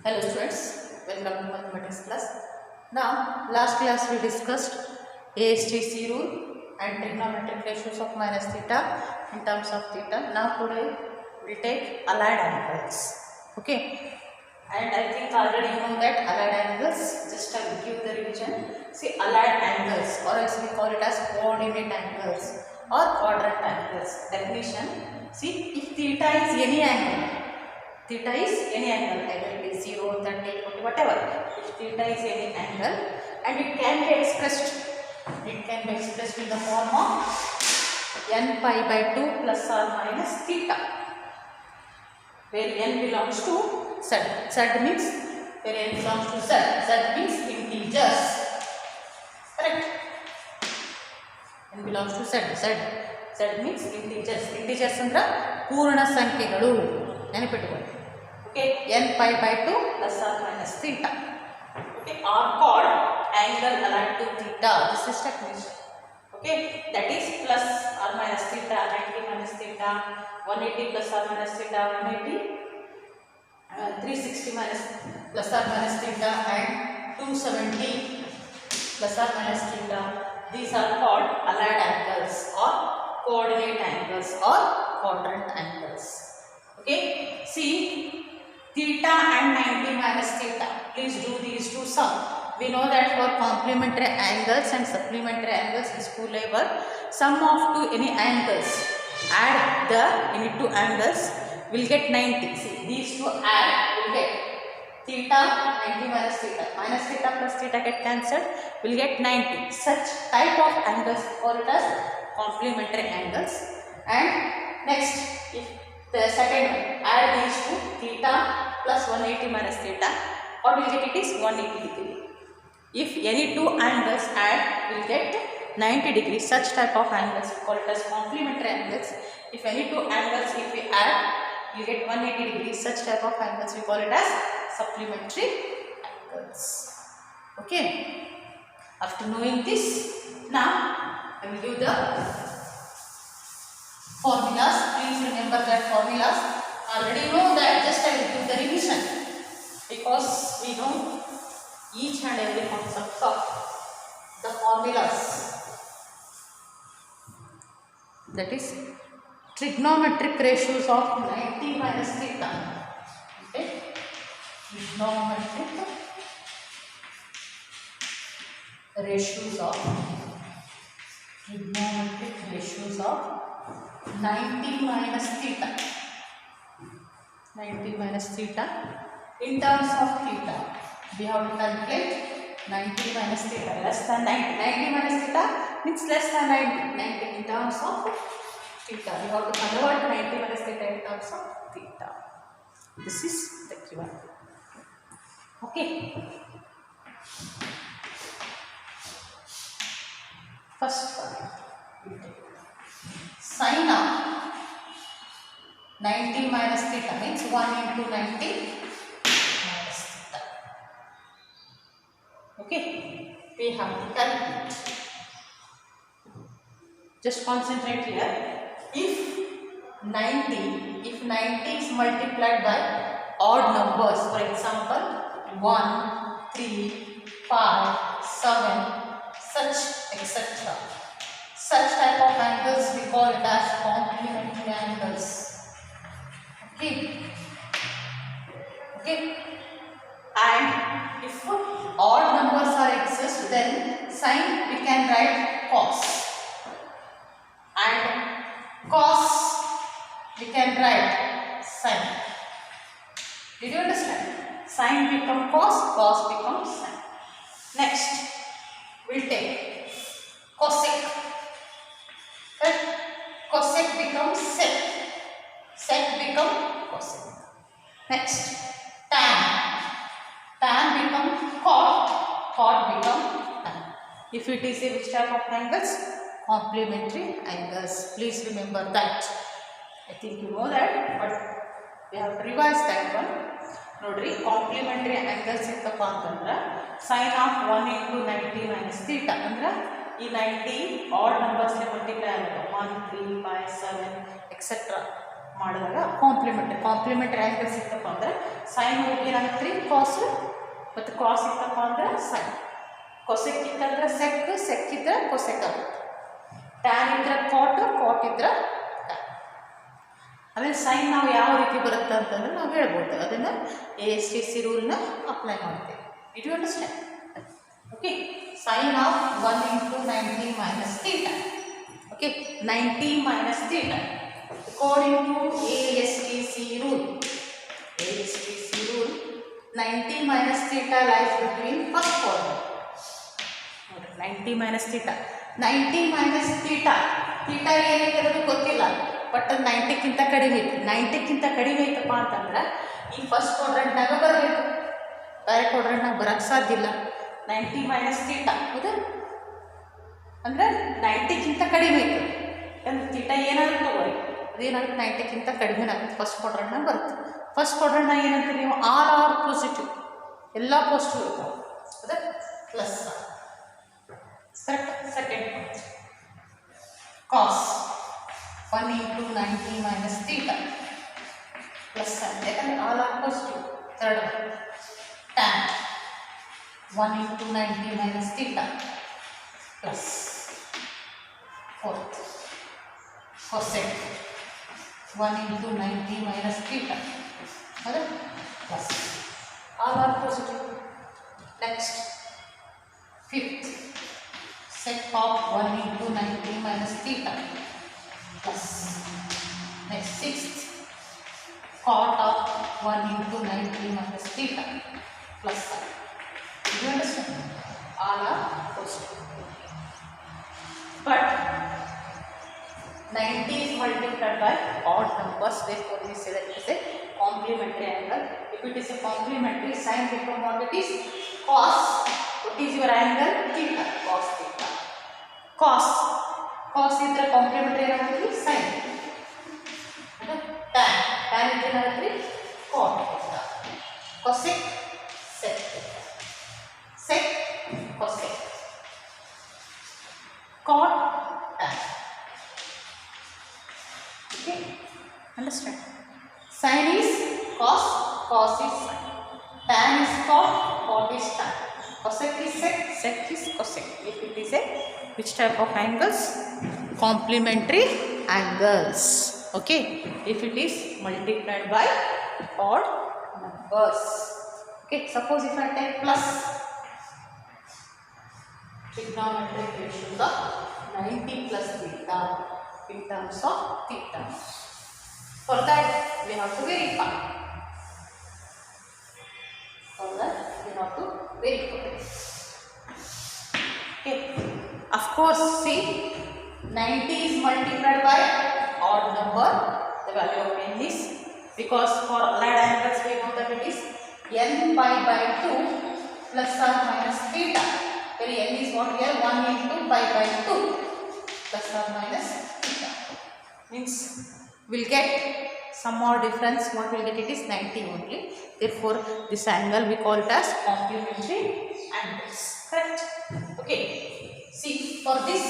Hello students, welcome to mathematics class. Now, last class we discussed ASTC rule and trigonometric ratios of minus theta in terms of theta. Now today we will take allied angles. Okay, and I think already you know that allied angles. Just I will give the revision. See, allied angles, or else we call it as coordinate angles or quadrant angles. Definition. See, if theta is any angle. Theta is any angle, either it is 0, 30, 40, whatever. If theta is any angle, and it can be expressed in the form of n pi by 2 plus or minus theta, where n belongs to z. Z means where n belongs to z. Z means integers. Correct? N belongs to z. Z means integers. Integers andra purna sankhyegalu. ನೆನಪಿಟ್ಟುಕೊಳ್ಳಿ. Okay, n pi by 2 plus or minus theta. Okay, are called angle allied to theta. This is definition. Okay, that is plus or minus theta, 90 minus theta, 180 plus or minus theta, 180, 360 minus plus or minus theta, and 270 plus or minus theta. These are called allied angles or coordinate angles or quadrant angles. Okay, see, theta and 90 minus theta. Please do these two sum. We know that for complementary angles and supplementary angles in school level, sum of two any angles, add the any two angles, will get 90. See, these two add will get theta 90 minus theta. Minus theta plus theta get cancelled, will get 90. Such type of angles call it as complementary angles. And next, if the second one, add these two, theta plus 180 minus theta, what will get? It is 180 degree. If any two angles add, will get 90 degrees. Such type of angles we call it as complementary angles. If any two angles, if we add, you get 180 degrees. Such type of angles we call it as supplementary angles. Okay. After knowing this, now I will give the formulas. Please remember that formulas. Already know that, just I will give the revision, because we know each and every concept of the formulas. That is trigonometric ratios of 90 minus theta. Okay, trigonometric ratios of 90 minus theta. 90 minus theta. In terms of theta, we have to calculate 90 minus theta less than 90. 90 minus theta means less than 90. 90 in terms of theta. We have to convert 90 minus theta in terms of theta. This is the given. Okay. First one, we take sine of 90 minus theta means 1 into 90 minus theta. Okay, we have to calculate. Just concentrate here. If 90 is multiplied by odd numbers, for example 1, 3, 5, 7, such etc. Such type of angles we call it as complementary angles. Okay. And if odd numbers are exist, then sine we can write cos, and cos we can write sine. Did you understand? Sine become cos, cos becomes sine. Next, we'll take cosec. Right? Cosec becomes sec. Sec become cosec. Next, tan. Tan become cot. Cot become tan. If it is a which type of angles? Complementary angles. Please remember that. I think you know that, but we have to revise that one. Nodri, complementary angles ittappa antandra sin of 1 into 90 minus theta andra ಈ 90 add numbers ಗೆ multiply ಆಗುತ್ತೆ 1 3 5 7 etcetera ಮಾಡಿದಾಗ complementary complementary angles ಇತ್ತಪ್ಪ ಅಂದ್ರೆ sign ಏನಾಗುತ್ತೆ ರೀ ಕಾಸ್, ಮತ್ತು ಕಾಸ್ ಇತ್ತಪ್ಪ ಅಂದ್ರೆ ಸೈನ್. ಕೊಸೆಕ್ ಇತ್ತಂದ್ರೆ ಸೆಕ್ ಇದ್ರೆ ಕೊಸೆಕ್ ಆಗುತ್ತೆ. ಟ್ಯಾನ್ ಇದ್ರೆ ಕಾಟ್ ಇದ್ರೆ ಟ್ಯಾನ್. ಆಮೇಲೆ ಸೈನ್ ನಾವು ಯಾವ ರೀತಿ ಬರುತ್ತೆ ಅಂತಂದ್ರೆ ನಾವು ಹೇಳ್ಬೋದು, ಅದನ್ನು ASTC ರೂಲ್ನ ಅಪ್ಲೈ ಮಾಡ್ತೇವೆ. Did you understand? Okay, sine of 1 into 90 minus theta. Okay, 90 minus theta according to ASTC rule. 90 minus theta lies between first quadrant. 90 minus theta. 90 minus theta. theta ಏನಕ್ಕೆ ಅದು ಗೊತ್ತಿಲ್ಲ, ಬಟ್ ಅದು 90ಕ್ಕಿಂತ ಕಡಿಮೆ ಇತ್ತು. 90ಕ್ಕಿಂತ ಕಡಿಮೆ ಇತ್ತಪ್ಪ ಅಂತಂದ್ರೆ ಈ ಫಸ್ಟ್ ಕ್ವಾಡ್ರೆಂಟ್ನಾಗ ಬರಬೇಕು, ಬೇರೆ ಕ್ವಾಡ್ರೆಂಟ್ನಾಗ ಬರೋಕ್ಕೆ ಸಾಧ್ಯ ಇಲ್ಲ. 90 minus theta ಹೌದಾ, ಅಂದರೆ 90ಕ್ಕಿಂತ ಕಡಿಮೆ ಇತ್ತು. ಯಾಕಂದ್ರೆ ಥೀಟಾ ಏನಾದರೂ ತಗೋರಿ, ಅದೇನಾಗುತ್ತೆ 90ಕ್ಕಿಂತ ಕಡಿಮೆ ಆಗುತ್ತೆ, ಫಸ್ಟ್ ಕ್ವಾಡ್ರೆಂಟ್ನಾಗ ಬರುತ್ತೆ. ಫಸ್ಟ್ ಕ್ವಾಡ್ರೆಂಟ್ನಾಗ ಏನಂತೀವಿ ನೀವು, ಆಲ್ ಆರ್ ಪಾಸಿಟಿವ್, ಎಲ್ಲ ಪಾಸಿಟಿವ್ ಇರ್ತಾವೆ ಹೌದಾ, ಪ್ಲಸ್ ಕರೆಕ್ಟ್. ಸೆಕೆಂಡ್ ಕಾಸ್ 1 into 90 minus theta ಪ್ಲಸ್, ಯಾಕಂದರೆ all are positive. Third tan 1 into 90 minus theta plus. Fourth cosec 1 into 90 minus theta plus. All are positive. Next, fifth sec of 1 into 90 minus theta plus. Next, sixth cot of 1 into 90 minus theta plus. Do you understand? All are positive. But 90 is multiplied by odd numbers, therefore we say that it is a complementary angle. If it is a complementary, sin become what it is? Cos. What is your angle? Theta. Cos theta. Cos is the complementary angle, sin. Tan is the angle, cot theta. Cosec, sec theta. Sec, cosec. Cot, tan. Okay, understand? Sin is cos, cos is sin. Tan is cot is tan. Cosec is sec is cosec. If it is a which type of angles? Complementary angles. Okay, if it is multiplied by odd numbers. Okay, suppose if I take plus. Trigonometric ratios of 90 plus theta in terms of theta. For that we have to verify. Okay. Of course, see, 90 is multiplied by odd number. The value of n is, because for allied angles we know that it is n pi by 2 plus or minus theta. Where n is what here? 1 into pi by 2 plus or minus theta. Means we'll get some more difference. What we'll get, it is 90 only. Therefore, this angle we call it as complementary angles. Correct? Okay. See, for this,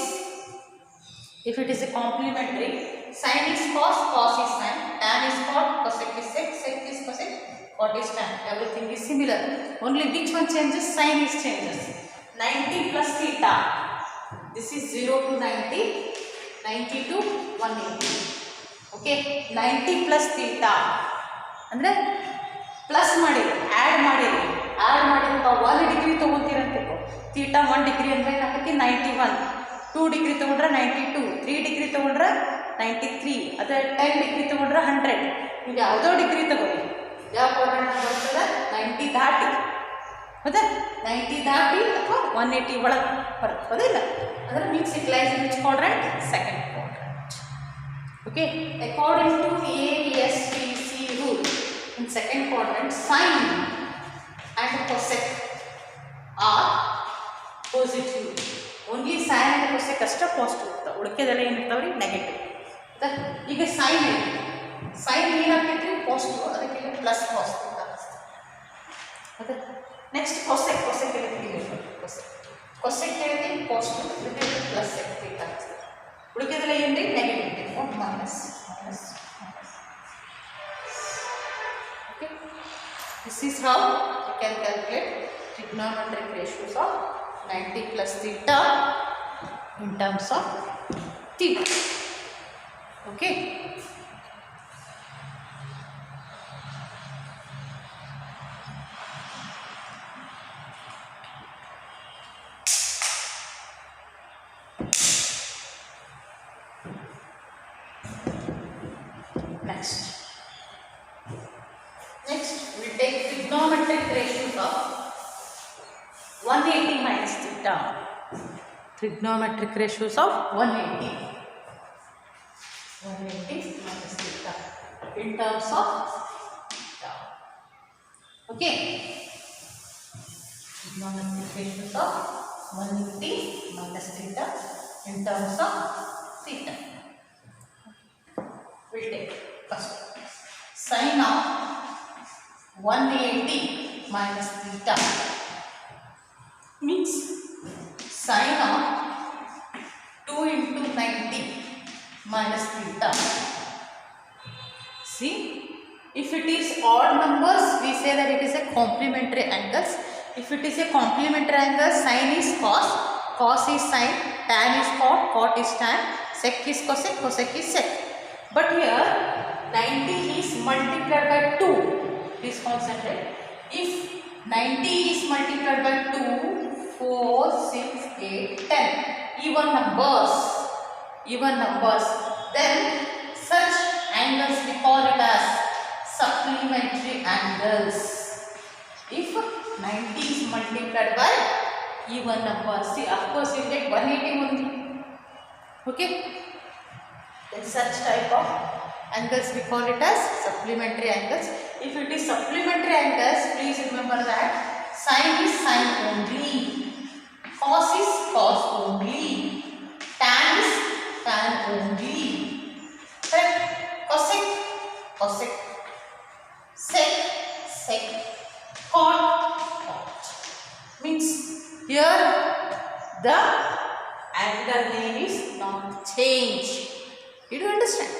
if it is a complementary, sin is cos, cos is sin, tan is cot, cosec is sec, sec is cosec, cot is tan. Everything is similar. Only which one changes? Sin is changes. 90 plus theta. This is 0 to 90, 90 to 180. Okay, 90 plus theta. Andre plus ಮಾಡಿರಿ, add ಮಾಡಿರಿ. Add ಮಾಡಿದ್ರೆ 1 degree ತೊಗೊತೀರಂತೆ. Theta 1 degree ಅಂದರೆ ನಮಗೆ 91, 2 degree ತೊಗೊಂಡ್ರೆ 92, 3 degree ತೊಗೊಂಡ್ರೆ 93, ಅದೇ 10 degree ತೊಗೊಂಡ್ರೆ 100. ನೀವು ಯಾವುದೋ ಡಿಗ್ರಿ ತಗೊಳ್ಳಿ, ಯಾವ ಕ್ವಾಡ್ರೆಂಟ್ ಬರ್ತದೆ? 90 ದಾಟಿ, ಹೌದಾ? 90 ದಾಟಿ ಅಥವಾ 180 ಒಳಗೆ ಬರುತ್ತೆ, ಹೌದಿಲ್ಲ? ಅಂದರೆ means it lies in which quadrant? Second quadrant. Okay, according to ASTC rule, in second quadrant, sin and cosec are positive. Only sin and cosec ಅಷ್ಟೇ ಪಾಸಿಟಿವ್ ಇರ್ತವೆ, ಉಳಿಕೆದೆಲ್ಲ ಏನಿರ್ತಾವೆ ರೀ? ನೆಗೆಟಿವ್. ಈಗ ಸೈನ್ ಏನಾಗ್ತೈತಿ? ಪಾಸಿಟಿವ್, ಅದಕ್ಕೆ ಪ್ಲಸ್ ಪಾಸಿಟಿವ್ ಕಾಣಿಸ್ತದೆ. ಅದೇ next cosec ಹೇಳ್ತೀನಿ positive, ಇದಕ್ಕೆ ಪ್ಲಸ್ ಕಾಣಿಸ್ತದೆ. ಉಳಿಕೆದೆಲ್ಲ ಏನು ರೀ? Negative. Minus This is how you can calculate trigonometric ratios of 90 plus theta in terms of theta. Okay. Next, we will take trigonometric ratios of 180 minus theta. Trigonometric ratios of 180. 180 minus theta in terms of theta. Okay. Trigonometric ratios of 180 minus theta in terms of theta. We will take first sine of 180 minus theta means sine of 2 into 90 minus theta. See, if it is odd numbers, we say that it is a complementary angles. If it is a complementary angle, sine is cos, cos is sine, tan is cot, cot is tan, sec is cosec, cosec is sec. But here 90 is multiplied by 2. Please concentrate. If 90 is multiplied by 2, 4, 6, 8, 10, even numbers, then such angles we call it as supplementary angles. If 90 is multiplied by even numbers, see, of course you get 180 only. Okay? Then such type of angles we call it as supplementary angles. If it is supplementary angles, please remember that sine is sine only, cos is cos only, tan is tan only, cosec, cosec, sec, sec, cot, cot. Means here the angle name is not changed. Did you understand?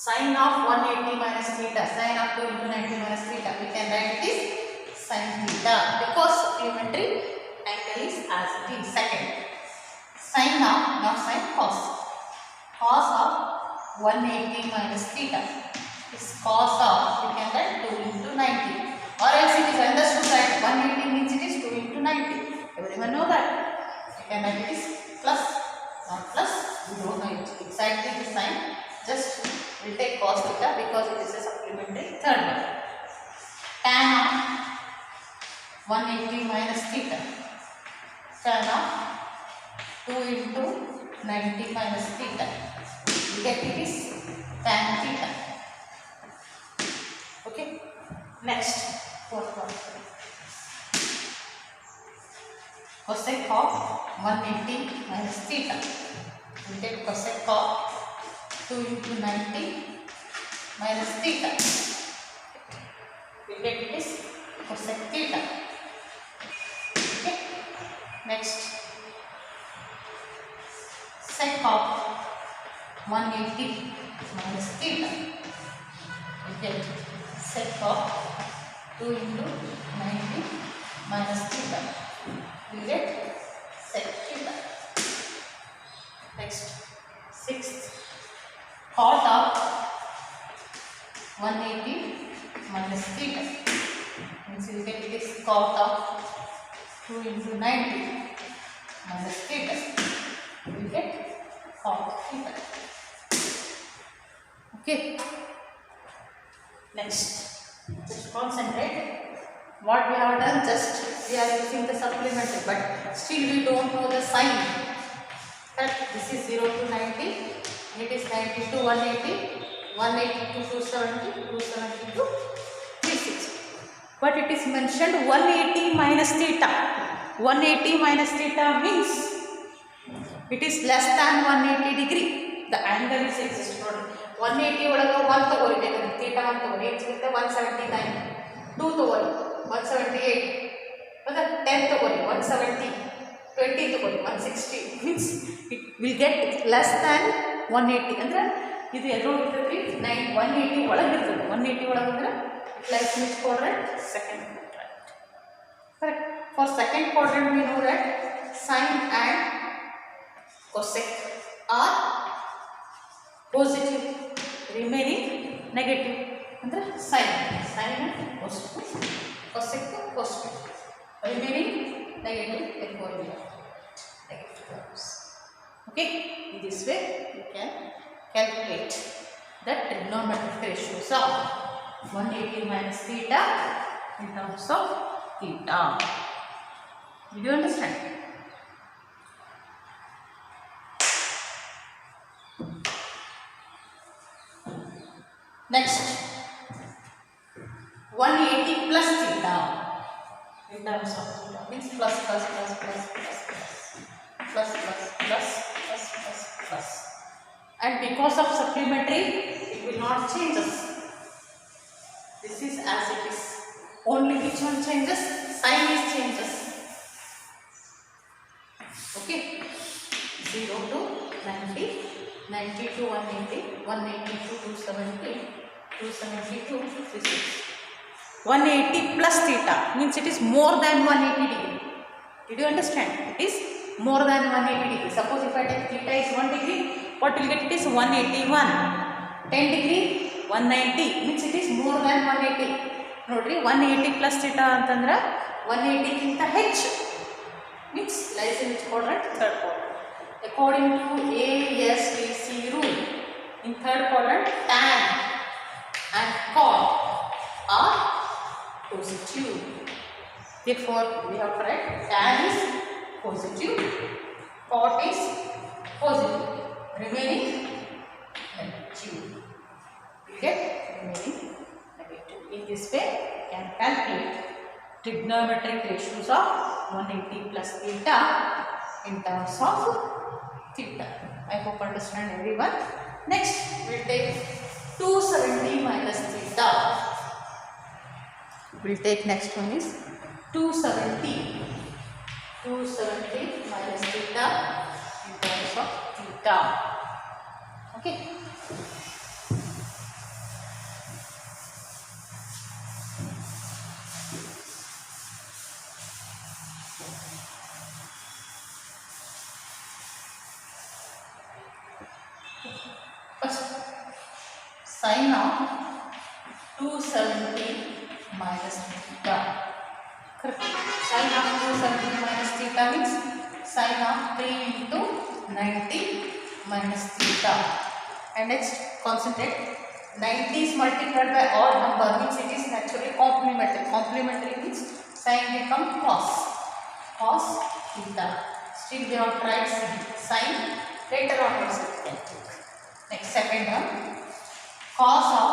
Sine of 180 minus theta, sine of 2 into 90 minus theta, we can write it is sine theta because supplementary angle is as it is. Second, sine of, now sine cos, cos of 180 minus theta is cos of, we can write 2 into 90, or else it is understood that 180 means it is 2 into 90. Everyone know that. You can write it is plus, not plus, we don't know it exactly the sign. Just we will take cos theta because it is a supplementary third one. Tan of 180 minus theta. Tan of 2 into 90 minus theta. We get it is tan theta. Okay. Next, fourth one. Cosec of 180 minus theta. We take cosec of 2 into 90 minus theta. We get this cosec theta. Okay. Next, sec of 180 minus theta. We get sec of 2 into 90 minus theta. We get sec theta. Next, sixth, cot of 180 minus theta. Means you get this cot of 2 into 90 minus theta. We get cot theta. Okay. Next, just concentrate. What we have done, just we are using the supplementary, but still we don't know the sign. Correct? This is 0 to 90. It is 90 to 180, 180 to 270, 270 to 360. But it is mentioned 180 minus theta. 180 minus theta means it is less than 180 degree. The angle is exists. 180 ಒಳಗೆ 1 ತಗೊಳ್ಬೇಕಂದ್ರೆ theta 1 ತಗೊಳ್ಳಿ ಎಷ್ಟು ಸಿಗುತ್ತೆ 179. 2 ತಗೊಳ್ಳಿ 178. ಮತ್ತೆ 10 ತಗೊಳ್ಳಿ 170. 20 ತಗೊಳ್ಳಿ 160. Means will get less than 180 ಅಂದರೆ ಇದು ಎಲ್ಲೋ ಇರ್ತೈತಿ 180 ಒಳಗೆ ಇರ್ತದೆ. 180 ಒಳಗೆ ಅಂದ್ರೆ it lies which quadrant? Second quadrant. Correct. For second quadrant we know that sine and cosec are positive, remaining negative. ಅಂದರೆ sine and cosec positive, remaining negative equivalent negative terms. Okay, in this way you can calculate the trigonometric ratios of 180 minus theta in terms of theta. Did you understand? Next, 180 plus theta in terms of theta means plus plus plus plus plus plus plus plus plus plus plus, and because of supplementary it will not change us. This is as it is. Only which one changes? Sign is changes. Okay, 0 to 90, 90 to 180, 180 to 270, 270 to 56. 180 plus theta means it is more than 180 degree. Did you understand? It is more than 180 degree. Suppose if I take theta is 1 degree, what will get? It is 181. 10 degree 190 means it is more than 180. Nodri 180 plus theta antandra 180 ಗಿಂತ ಹೆಚ್ಚು means lies in which quadrant? Third quadrant. According to ASTC rule, in third quadrant tan and cot are positive. Therefore, we have to write tan is positive, cot is positive, remaining negative. We get remaining negative. In this way, we can calculate trigonometric ratios of 180 plus theta in terms of theta. I hope understand everyone. Next, we will take 270 minus theta. We will take next one is 270. 270 minus theta in terms of theta. Okay. First, sin of 270 minus theta. Correct. Sin of 270 minus theta means sin of 3 into 90 minus theta. And next, concentrate. 90 is multiplied by odd number means it is naturally complementary. Complementary means sin become cos. Cos theta. Still we have tried sin. Later on also we can take. Next, second one. Cos of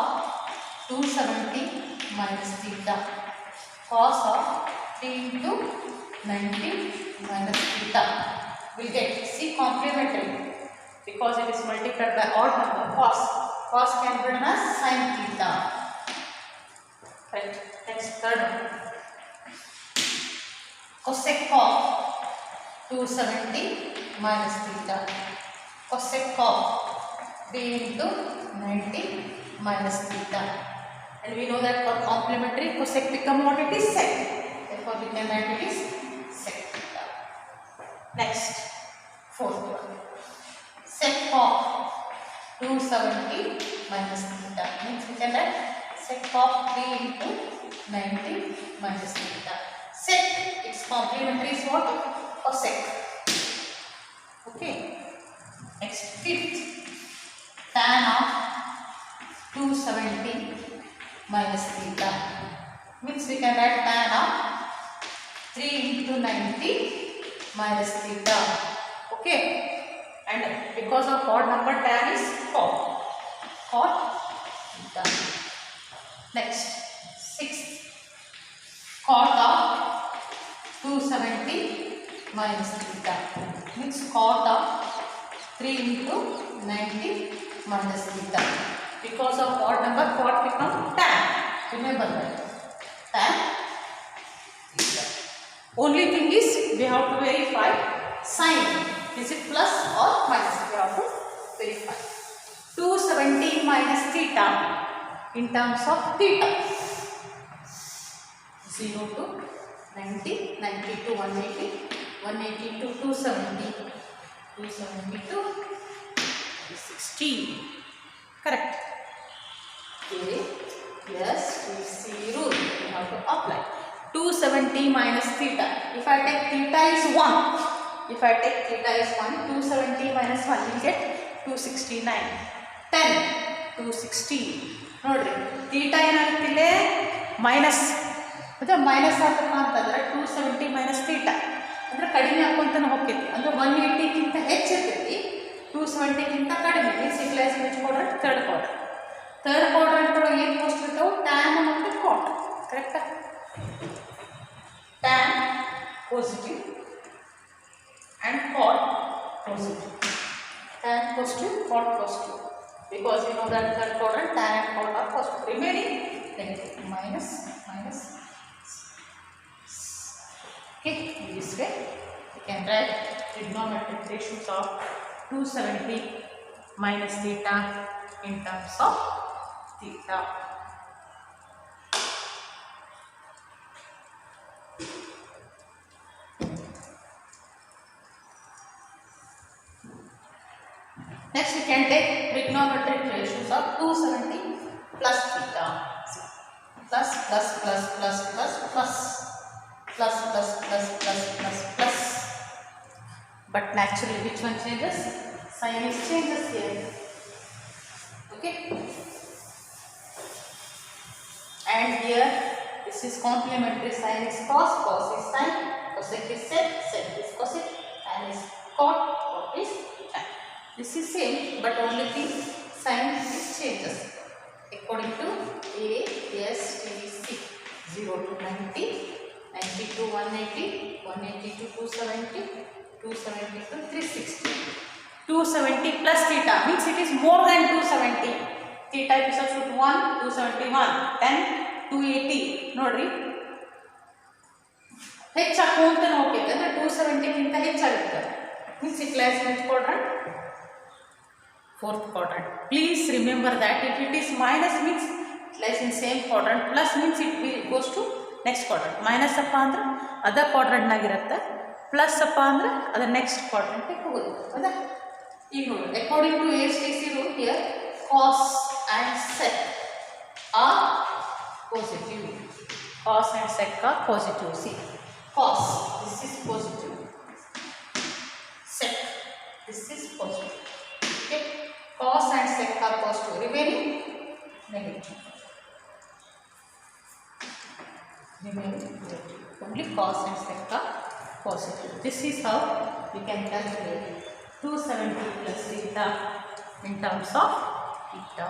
270 minus theta. Cos of 3 into 90 minus theta. We'll get, see, complementary. Because it is multiplied by odd number, cos. Cos can be written as sin theta. Right. Next, third one. Cosec of 270 minus theta. Cosec of 3 into 90 minus theta. And we know that for complementary, cosec become what it is? Sec. Therefore, we can write it is sec theta. Next, fourth one. Sec of 270 minus theta means we can write sec of 3 into 90 minus theta. Sec, its complementary is what? Cosec. Okay. Next, fifth. Tan of 270 minus theta means we can write tan of 3 into 90 minus theta. Okay, and because of odd number, tan is cot. Cot theta. Next, sixth. Cot of 270 minus theta means cot of 3 into 90 minus theta. Because of odd number, cot become tan. Remember that. Tan theta. Only thing is we have to verify sign. Is it plus or minus. We have to verify. 270 minus theta in terms of theta. 0 to 90, 90 to 180, 180 to 270, 270 to 360. Correct. Okay. Yes, TC rule we have to apply. 270 minus theta. If I take theta is 1. If I take theta is 1, 270 minus 1 will get 269. 10, 260. ನೋಡ್ರಿ theta ಏನಾಗುತ್ತಿಲ್ಲ minus ಮತ್ತೆ minus ಆಗಬೇಕು ಅಂತಂದ್ರೆ 270 minus theta ಅಂದ್ರೆ ಕಡಿಮೆ ಹಾಕೊಂತಾನೆ ಹೋಗ್ತೈತಿ ಅಂದ್ರೆ 180 ಗಿಂತ ಹೆಚ್ಚಿರ್ತೈತಿ 270 ಗಿಂತ ಕಡಿಮೆ means equalise which quadrant third quadrant ಒಳಗೆ ಏನು ಪೋಸ್ಟ್ ಇರ್ತಾವೆ tan ಮತ್ತು cot ಕರೆಕ್ಟಾ tan positive and cot positive. Tan positive, cot positive. Because you know that third quadrant tan and cot are positive. Remaining negative. Minus. Okay, in this way you can write trigonometric ratios of 270 minus theta in terms of theta. Next we can take trigonometric ratios of 270 plus theta. Plus. But naturally which one changes? Sign is changes here. Okay. And here this is complementary sign is cos, cos is sin, cosec is sec, sec is cosec, and is cot, cot is tan. This is same, but only thing sign is changes according to A, S, T, C. 0 to 90, 90 to 180, 180 to 270, 270 to 360. 270 plus theta means it is more than 270. Theta if you substitute 1, 271, 10, 280. ನೋಡ್ರಿ ಹೆಚ್ಚಾಕೊಂತಾನೆ ಹೋಗ್ತೈತೆ ಅಂದ್ರೆ 270 ಗಿಂತ ಹೆಚ್ಚಾಗುತ್ತೆ means it lies in which quadrant? Fourth quadrant. Please remember that if it is minus means it lies in same quadrant, plus means it goes to next quadrant. Minus ಅಪ್ಪ ಅಂದ್ರೆ other quadrant ನಾಗಿರುತ್ತೆ, plus ಅಪ್ಪ ಅಂದ್ರೆ other next quadrant ಗೆ ಹೋಗುತ್ತೆ. ಹೌದಾ? ಈಗ ನೋಡಿ according to ASTC rule here cos and sec are positive. Cos and sec are positive. See, cos this is positive, sec this is positive. Okay, cos and sec are positive, remaining negative. Only cos and sec are positive. This is how we can calculate 270 plus theta in terms of theta.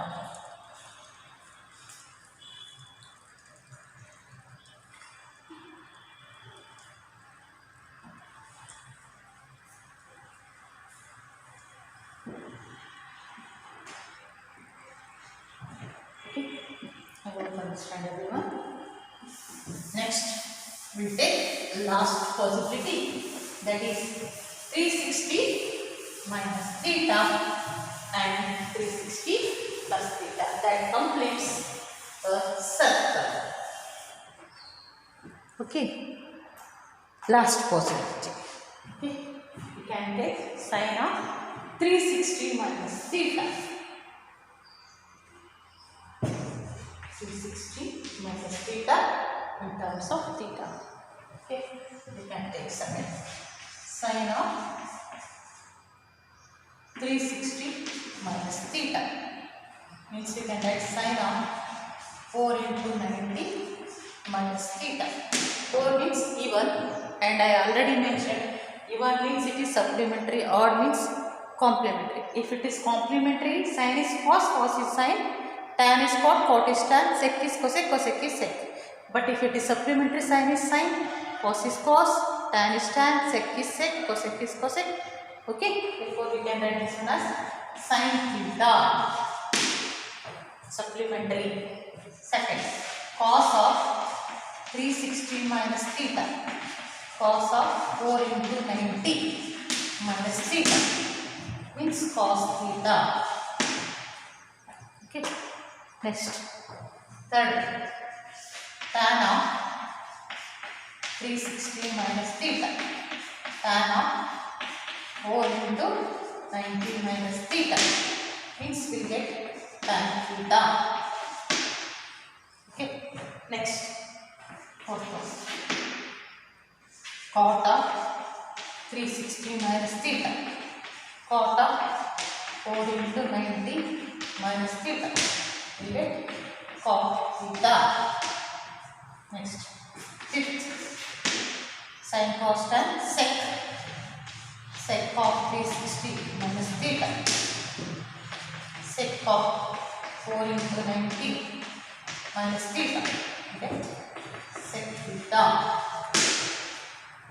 I hope you understand everyone. Next, we will take last possibility, that is 360 minus theta and 360 plus theta. That completes a circle. Okay, last possibility. Okay, we can take sine of 360 minus theta. 360 minus theta in terms of theta. Okay, we can take sine of 360 minus theta. Means we can write sine of 4 into 90 minus theta. 4 means even, and I already mentioned even means it is supplementary, odd means complementary. If it is complementary, sine is cos, cos is sine, tan is cot, cot is tan, sec is cosec, cosec is sec. But if it is supplementary, sine is sine, cos is cos, tan is tan, sec is sec, cosec is cosec. Okay, therefore we can write this one as sin theta. Supplementary. Second, cos of 360 minus theta. Cos of 4 into 90 minus theta. cos theta. Okay, next third, tan of 360 minus theta, tan of 4 into 90 minus theta, means we get tan theta. Okay, next fourth one, cot of 360 minus theta, cot of 4 into 90 minus theta, we get cot theta. Next fifth, sin cos tan sec, sec of 360 minus theta, sec of 4 into 90 minus theta, okay, sec theta.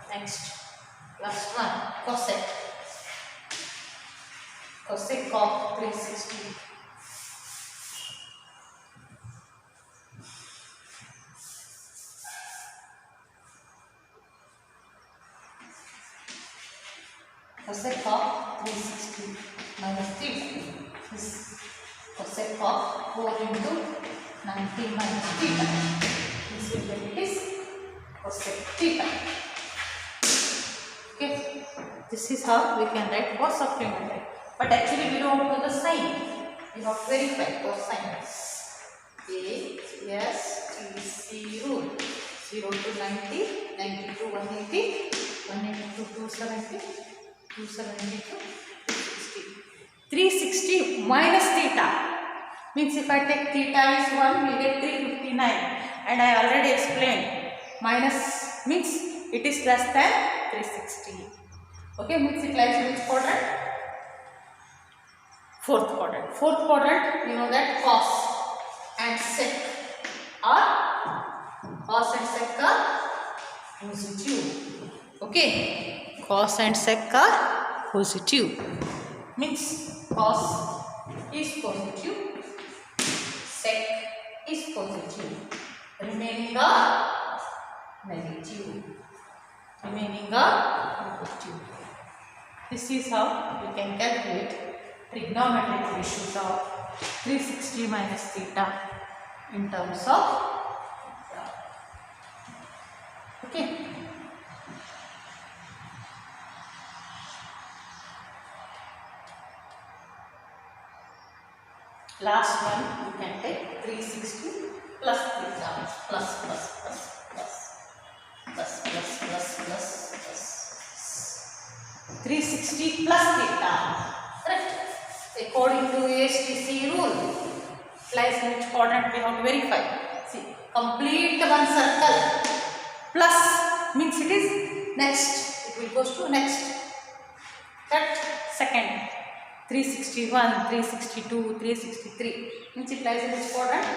Next, last one, cosec, cosec of 360, cosec of 360 minus theta is cosec of 4 into 90 minus theta. This will get it is cosec theta. Okay, this is how we can write for supplementary. But actually we don't know the sign. We have to verify cosine. ASTC rule. 0 to 90, 90 to 180, 180 to 270, 270 to 360. 360 minus theta means if I take theta is 1, we get 359. And I already explained minus means it is less than 360. Okay, means it lies in which quadrant? Fourth quadrant. Fourth quadrant, you know that cos and sec are positive. Okay, cos and sec are positive. Means cos is positive, sec is positive, remaining are negative. This is how we can calculate trigonometric ratios of 360 minus theta in terms of theta. Okay. Last one you can take 360 plus theta plus 360 plus theta, correct? According to ASTC rule, lies in which quadrant we have to verify. See, complete one circle plus means it is next. It will go to next. Correct? Second. 361, 362, 363 means it lies in which quadrant?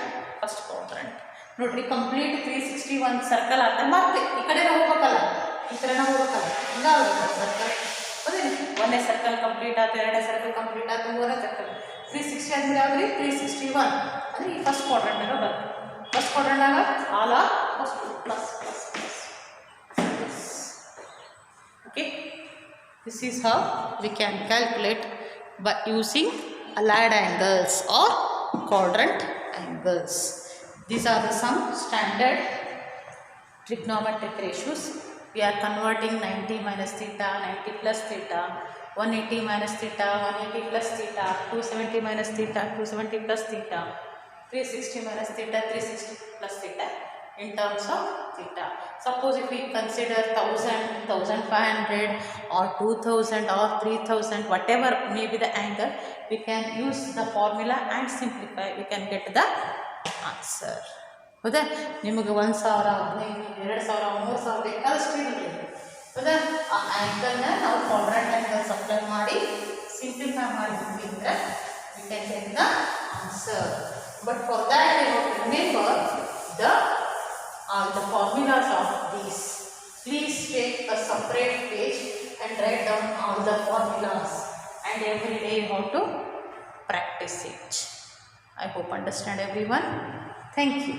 First quadrant. Notri complete 361 circle aata matte ikkade hogakalla ikkade hogakalla inga circle one circle complete aata erade circle complete aata moore circle 360 andre yavadri 361 andre first quadrant naga barte first quadrant naga all are plus. Okay, this is how we can calculate by using allied angles or quadrant angles. These are the some standard trigonometric ratios. We are converting 90 minus theta, 90 plus theta, 180 minus theta, 180 plus theta, 270 minus theta, 270 plus theta, 360 minus theta, 360 plus theta in terms of theta. Suppose if we consider 1000, 1500 or 2000 or 3000, whatever may be the angle, we can use the formula and simplify. We can get the answer. ಹೌದಾ, ನಿಮಗೆ 1000, 1500, 2000, 3000 ಬೇಕಾದಷ್ಟು ಇರಲಿ. ಹೌದಾ, ಆ ಆ್ಯಂಗಲ್ನ ನಾವು quadrant angle supply ಮಾಡಿ simplify ಮಾಡಿದ್ವಿ ಅಂದರೆ we can get the answer. But for that we have to remember all the formulas of these. Please take a separate page and write down all the formulas, and every day you have to practice it. I hope understand everyone. Thank you.